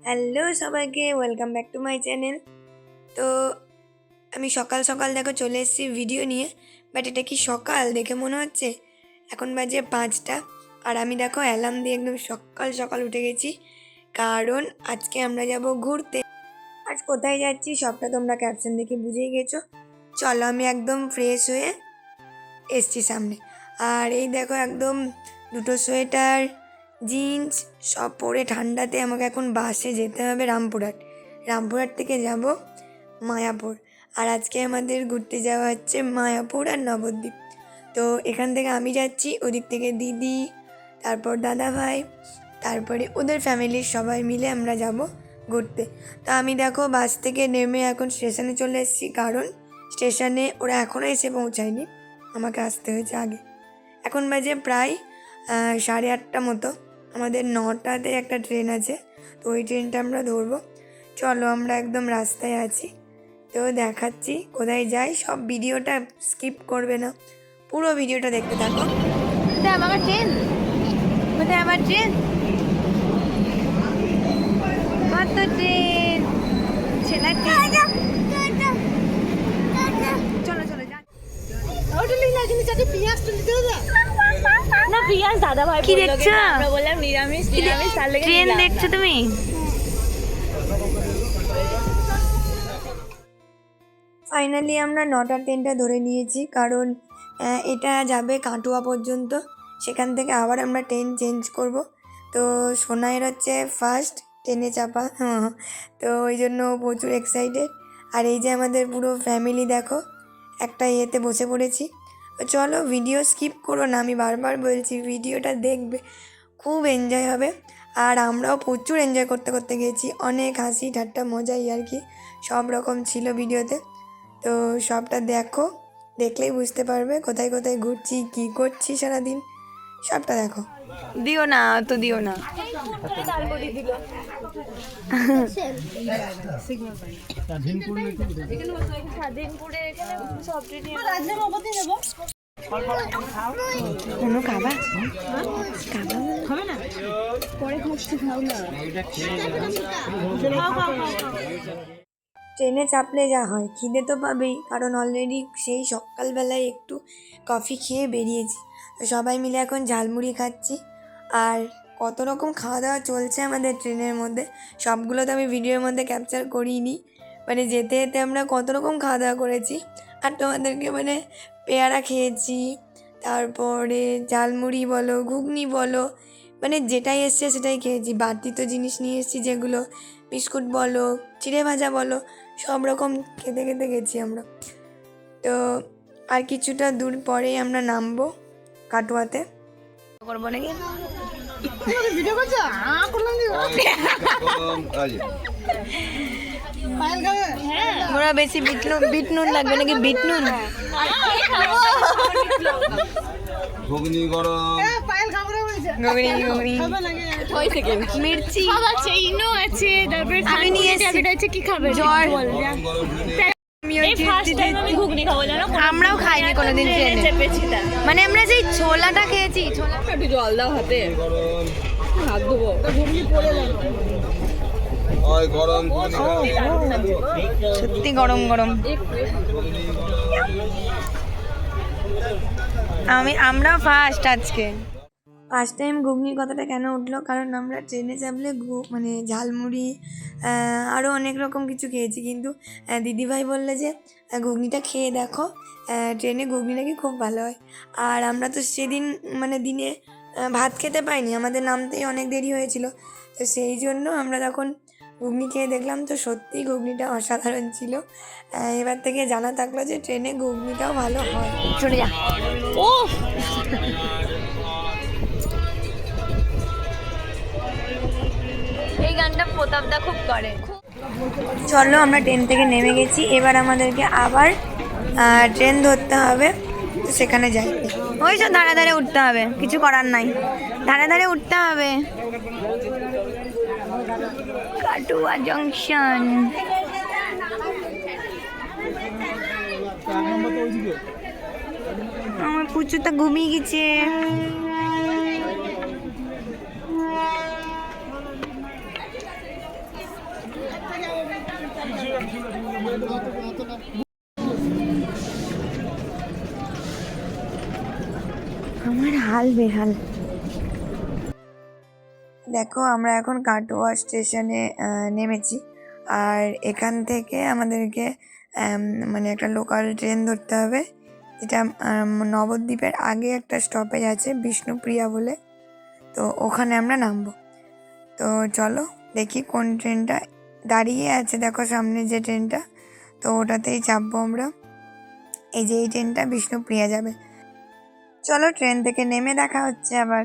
Hello সবাইকে, welcome back to my channel. তো আমি সকাল সকাল দেখো চলে এসেছি ভিডিও নিয়ে। বাট এটা কি সকাল দেখে মনে হচ্ছে? এখন বাজে 5টা। আর আমি দেখো অ্যালার্ম দিয়ে একদম সকাল সকাল উঠে গেছি, কারণ আজকে আমরা যাব ঘুরতে। আজ কোথায় যাচ্ছি সবটা তোমরা ক্যাপশন দেখে বুঝেই গেছো। চলো, আমি একদম ফ্রেশ হয়ে এসছি সামনে। আর এই দেখো একদম দুটো সোয়েটার, জিন্স সব পরে ঠান্ডাতে আমাকে এখন বাসে যেতে হবে রামপুরহাট থেকে যাব মায়াপুর। আর আজকে আমাদের ঘুরতে যাওয়া হচ্ছে মায়াপুর আর নবদ্বীপ। তো এখান থেকে আমি যাচ্ছি, ওদিক থেকে দিদি, তারপর দাদা ভাই, তারপরে ওদের ফ্যামিলির সবাই মিলে আমরা যাব ঘুরতে। তো আমি দেখো বাস থেকে নেমে এখন স্টেশনে চলে এসেছি, কারণ স্টেশনে ওরা এখনও এসে পৌঁছায়নি, আমাকে আসতে হয়েছে আগে। এখন বাজে প্রায় 8:30 মতো। আমাদের 9টাতে একটা ট্রেন আছে, তো ওই ট্রেনটা আমরা ধরবো। চলো, আমরা একদম রাস্তায় আছি, তো দেখাচ্ছি কোথায় যাই। সব ভিডিওটা স্কিপ করবে না, পুরো ভিডিওটা দেখতে থাকো। আমার ট্রেন কোথায়? আমার ট্রেন কত ট্রেন ছেলে ট্রেন। চলো চলো যা। না পিয়াজ দাদা ভাই কি দেখছো? আমরা বললাম নিরামিষ তার লেগে ট্রেন দেখছো তুমি? ফাইনালি আমরা 9টার ট্রেনটা ধরে নিয়েছি, কারণ এটা যাবে কাটোয়া পর্যন্ত। সেখান থেকে আবার আমরা ট্রেন চেঞ্জ করব। তো সোনাইয়ের হচ্ছে ফার্স্ট ট্রেনে চাপা, তো ওই জন্য প্রচুর এক্সাইটেড। আর এই যে আমাদের পুরো ফ্যামিলি দেখো একটা ইয়েতে বসে পড়েছি। তো চলো, ভিডিও স্কিপ করো না, আমি বারবার বলছি ভিডিওটা দেখবে, খুব এনজয় হবে। আর আমরাও প্রচুর এনজয় করতে করতে গেছি, অনেক হাসি ঠাট্টা মজাই আর কি সব রকম ছিল ভিডিওতে। তো সবটা দেখো, দেখলেই বুঝতে পারবে কোথায় কোথায় ঘুরছি, কী করছি সারাদিন, সবটা দেখো। দিও না তো, দিও না। কোনো খাবা খাবে না, পরে খাও না। ট্রেনে চাপলে যা হয়, খিদে তো পাবেই, কারণ অলরেডি সেই সকালবেলায় একটু কফি খেয়ে বেরিয়েছি। তো সবাই মিলে এখন ঝালমুড়ি খাচ্ছি। আর কত রকম খাওয়া দাওয়া চলছে আমাদের ট্রেনের মধ্যে, সবগুলো তো আমি ভিডিওর মধ্যে ক্যাপচার করিনি। মানে যেতে যেতে আমরা কত রকম খাওয়া দাওয়া করেছি। আর তোমাদেরকে মানে পেয়ারা খেয়েছি, তারপরে ঝালমুড়ি বলো, ঘুগনি বলো, মানে যেটাই এসছে সেটাই খেয়েছি। বাড়তি তো জিনিস নিয়ে এসেছি, যেগুলো বিস্কুট বলো, চিড়ে ভাজা বলো, সব রকম খেতে খেতে গেছি আমরা। তো আর কিছুটা দূর পরেই আমরা নামবো কাটোয়াতে। করবো নাকি? ওরা বেশি বিট নুন লাগবে নাকি? বিট নুন ঘুগনি গরম, মির্চি আমি নিয়ে এসেছি কি খাবে জ্বর। ঘুগনি খাবো জানো, আমরাও খাইনি কোনোদিন ট্রেনে। মানে আমরা যেই ছোলাটা খেয়েছি, ছোলা একটু জল দাও হাতে, গরম, হাত ধোবো। ওই গরম ঘুগনি খাও। সত্যি গরম গরম। আমরাও ফার্স্ট আজকে ফার্স্ট টাইম ঘুগনির কথাটা কেন উঠলো, কারণ আমরা ট্রেনে চাপলে মানে ঝালমুড়ি আরও অনেক রকম কিছু খেয়েছি, কিন্তু দিদিভাই বললে যে ঘুগনিটা খেয়ে দেখো, ট্রেনে ঘুগনি নাকি খুব ভালো হয়। আর আমরা তো সেদিন মানে দিনে ভাত খেতে পাইনি, আমাদের নামতেই অনেক দেরি হয়েছিল। তো সেই জন্য আমরা তখন ঘুগনি খেয়ে দেখলাম, তো সত্যিই ঘুগনিটা অসাধারণ ছিল। এবার থেকে জানা থাকলো যে ট্রেনে ঘুগনিটাও ভালো হয়। চলে যা। ও এই গানটা প্রতাপদা খুব করে। চলো, আমরা ট্রেন থেকে নেমে গেছি, এবার আমাদেরকে আবার ট্রেন ধরতে হবে। তো সেখানে যাই, ওই সব ধারে ধারে উঠতে হবে, কিছু করার নাই, ধারে ধারে উঠতে হবে। কাটোয়া জংশন। আমার পুচুটা ঘুমিয়ে গেছে। আমার হাল বেহাল। দেখো আমরা এখন কাটোয়া স্টেশনে নেমেছি, আর এখান থেকে আমাদেরকে মানে একটা লোকাল ট্রেন ধরতে হবে, যেটা নবদ্বীপের আগে একটা স্টপেজ আছে বিষ্ণুপ্রিয়া বলে, তো ওখানে আমরা নামবো। তো চলো দেখি কোন ট্রেনটা দাঁড়িয়ে আছে, দেখো সামনে যে ট্রেনটা, তো ওটাতেই চাপবো আমরা। এই যে এই ট্রেনটা বিষ্ণুপ্রিয়া যাবে। চলো ট্রেন থেকে নেমে দেখা হচ্ছে আবার।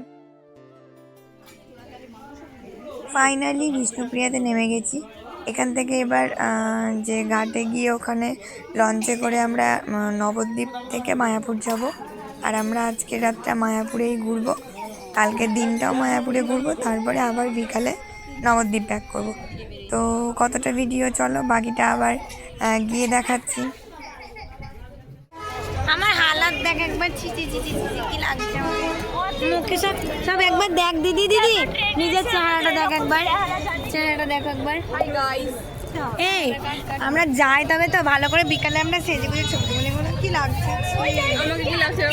ফাইনালি বিষ্ণুপ্রিয়াতে নেমে গেছি। এখান থেকে এবার যে ঘাটে গিয়ে ওখানে লঞ্চে করে আমরা নবদ্বীপ থেকে মায়াপুর যাব। আর আমরা আজকে রাতটা মায়াপুরেই ঘুরবো, কালকের দিনটাও মায়াপুরে ঘুরবো, তারপরে আবার বিকালে নবদ্বীপ ব্যাক করব। তো কতটা ভিডিও চলো বাকিটা আবার গিয়ে দেখাচ্ছি। আমার হালাত দেখ একবার, ছিচি ছিচি ছিচি কি লাগছে মুখে, সব সব একবার দেখ দিদি, দিদি নিজের চেহারাটা দেখ একবার, চেহারাটা দেখ একবার। এই আমরা যাই তবে তো ভালো করে বিকালে আমরা সেজে গুজে ছবি তুলে বলো কি লাগছে, আমাকে কি লাগছে?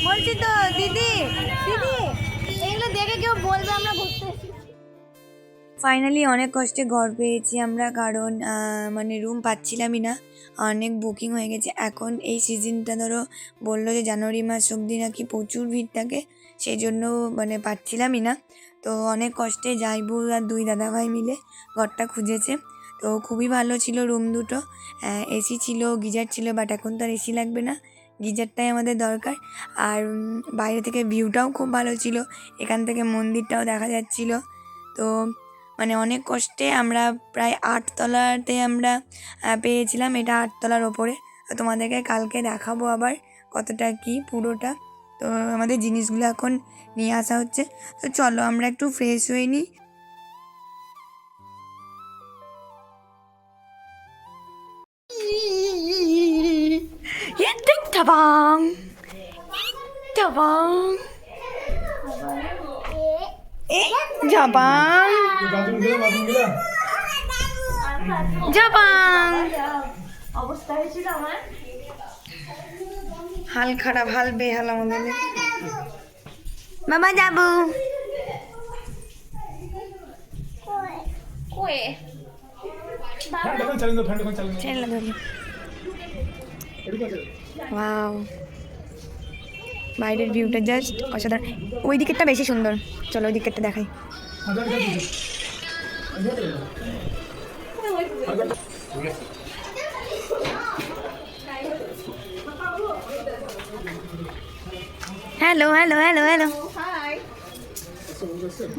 বলছি তো দিদি, দিদি এগুলো দেখে কেউ বলবে আমরা ঘুরতে। ফাইনালি অনেক কষ্টে ঘর পেয়েছি আমরা, কারণ মানে রুম পাচ্ছিলামই না, অনেক বুকিং হয়ে গেছে। এখন এই সিজনটা ধরো বললো যে জানুয়ারি মাস অবধি নাকি প্রচুর ভিড় থাকে, সেই জন্য মানে পাচ্ছিলামই না। তো অনেক কষ্টে যাইবু আর দুই দাদাভাই মিলে ঘরটা খুঁজেছে। তো খুবই ভালো ছিল রুম দুটো, এসি ছিল, গিজার ছিল, বাট এখন তো আর এসি লাগবে না, গিজারটাই আমাদের দরকার। আর বাইরে থেকে ভিউটাও খুব ভালো ছিল, এখান থেকে মন্দিরটাও দেখা যাচ্ছিল। তো মানে অনেক কষ্টে আমরা প্রায় 8 তলাতে আমরা পেয়েছিলাম, এটা 8 তলার ওপরে। তো তোমাদেরকে কালকে দেখাবো আবার কতটা কি পুরোটা। তো আমাদের জিনিসগুলো এখন নিয়ে আসা হচ্ছে। তো চলো আমরা একটু ফ্রেশ হয়ে নিই। জাপাং জাপাং হাল খারাপ, হাল বেহাল আমাদের। বাবা যাবো ওয়াও, বাইরের ভিউটা জাস্ট অসাধারণ। ওই দিকেরটা বেশি সুন্দর, চলো ওই দিকেরটা দেখাই। Hello hello hello hello,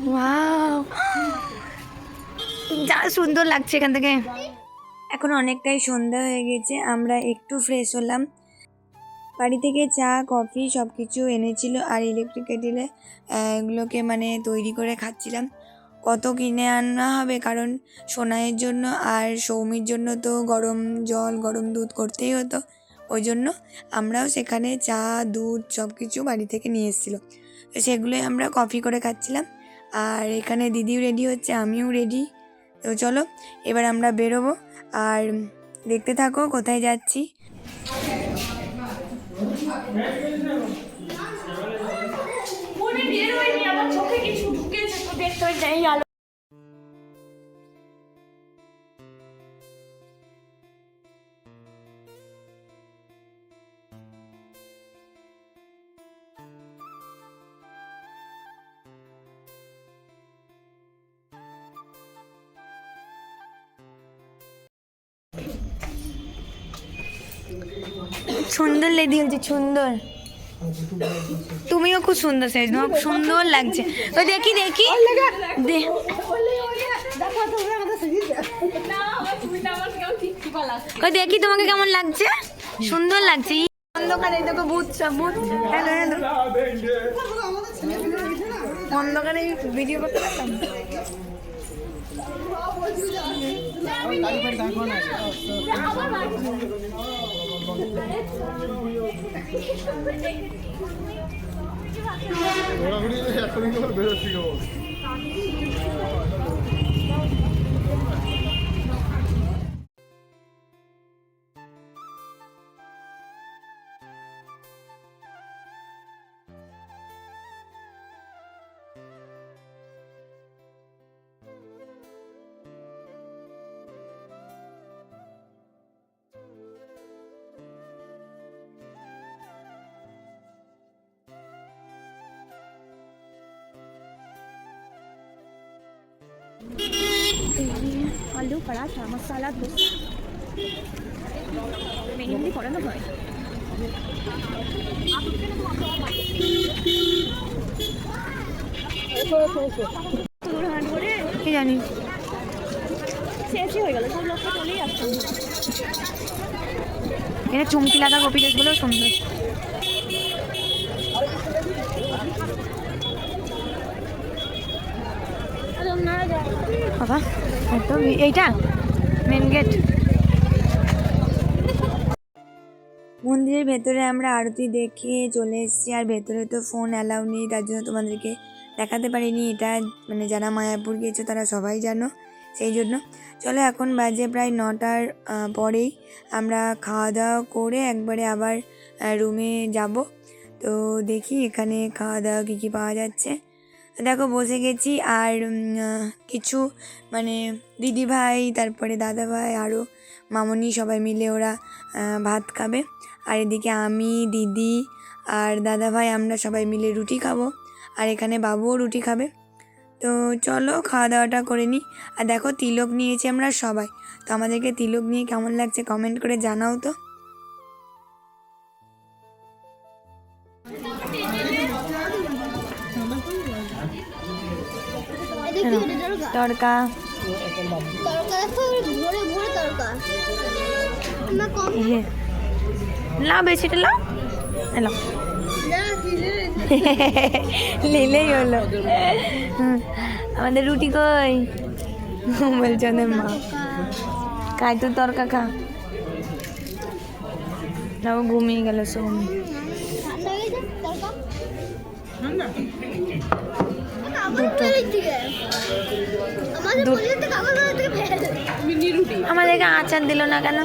wow যা সুন্দর লাগছে এখান থেকে। এখন অনেকটাই সন্ধ্যা হয়ে গেছে, আমরা একটু ফ্রেশ হলাম। বাড়ি থেকে চা কফি সব কিছু এনেছিল, আর ইলেকট্রিক কেটেলে এগুলোকে মানে তৈরি করে খাচ্ছিলাম। কত কিনে আনা হবে, কারণ সোনাইয়ের জন্য আর সৌমির জন্য তো গরম জল গরম দুধ করতেই হতো, ওই জন্য আমরাও সেখানে চা দুধ সব কিছু বাড়ি থেকে নিয়ে এসেছিলো, তো সেগুলোই আমরা কফি করে খাচ্ছিলাম। আর এখানে দিদিও রেডি হচ্ছে, আমিও রেডি। তো চলো এবার আমরা বেরোবো, আর দেখতে থাকো কোথায় যাচ্ছি। সুন্দর লেডি হচ্ছে, সুন্দর। তুমিও খুব সুন্দর সাইজ, খুব সুন্দর লাগছে। তো দেখি দেখি দেখি তোমাকে কেমন লাগছে, সুন্দর লাগছে। অন্ধকারে দেখো ভূত, সব ভূত। হ্যালো হ্যালো, অন্ধকারে ভিডিও করতে পারতাম। আলু পরাঠা মশলা দোসা মেনলি করানো হয়। দূর হাঁট করে কি জানি শেষই হয়ে গেল, সব লোকটা চলেই আসতাম। এটা চুমকি লাগা কপি ড্রেসগুলো সুন্দর। বাবা এত এইটা মেন গেট। মন্দিরের ভেতরে আমরা আরতি দেখে চলে এসেছি, আর ভেতরে তো ফোন অ্যালাউ নেই, তার জন্য তোমাদেরকে দেখাতে পারিনি। এটা মানে যারা মায়াপুর গিয়েছে তারা সবাই জানো, সেই জন্য। চলো এখন বাজে প্রায় 9টার পরেই আমরা খাওয়া দাওয়া করে একবারে আবার রুমে যাব। তো দেখি এখানে খাওয়া দাওয়া কী কী পাওয়া যাচ্ছে। দেখো বসে গেছি, আর কিছু মানে দিদি ভাই, তারপরে দাদা ভাই, আরও মামনি সবাই মিলে ওরা ভাত খাবে। আর এদিকে আমি, দিদি আর দাদা ভাই আমরা সবাই মিলে রুটি খাবো, আর এখানে বাবুও রুটি খাবে। তো চলো খাওয়া দাওয়াটা করে নিই। আর দেখো তিলক নিয়েছি আমরা সবাই, তো আমাদেরকে তিলক নিয়ে কেমন লাগছে কমেন্ট করে জানাও তো। তড়কা লাও, বেশিটা লাও, লাও নিলেই হলো। আমাদের রুটি কই বলছে ওদের মা, খাই তো তরকা খা। নাও ঘুমিয়ে গেল সব। আমাদেরকে আচার দিল না কেন?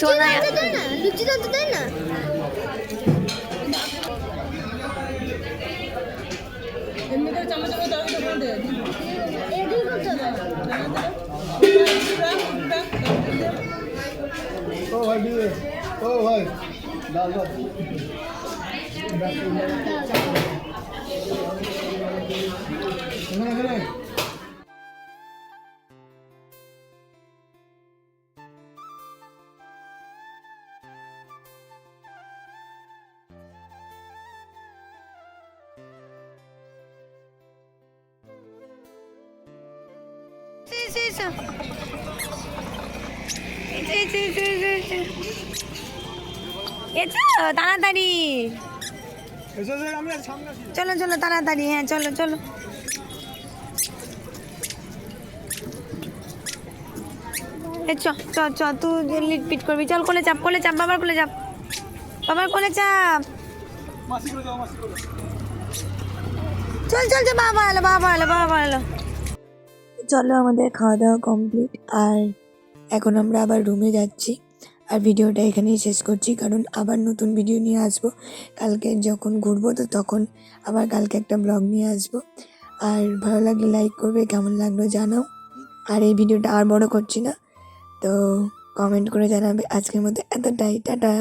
সোনা ও ভাই দিয়ে, ও ভাই ডাল দাও। এখানে তাড়াতাড়ি চলো চলো তাড়াতাড়ি, হ্যাঁ চলো চলো। চ চ চ তুই লিটপিট করবি, চল কোলে চাপ, কোলে চাপ, বাবার কোলে চাপ, বাবার কোলে চাপ। চল চল চল, বাবা এলো, বাবা এলো, বাবা এলো। চলো আমাদের খাওয়া দাওয়া কমপ্লিট, আর এখন আমরা আবার রুমে যাচ্ছি। আর ভিডিওটা এখানেই শেষ করছি, কারণ আবার নতুন ভিডিও নিয়ে আসবো কালকে যখন ঘুরবো, তো তখন আবার কালকে একটা ব্লগ নিয়ে আসবো। আর ভালো লাগলে লাইক করবে, কেমন লাগলো জানাও। আর এই ভিডিওটা আর বড় করছি না, তো কমেন্ট করে জানাবে। আজকের মতো এতটাই, টাটা।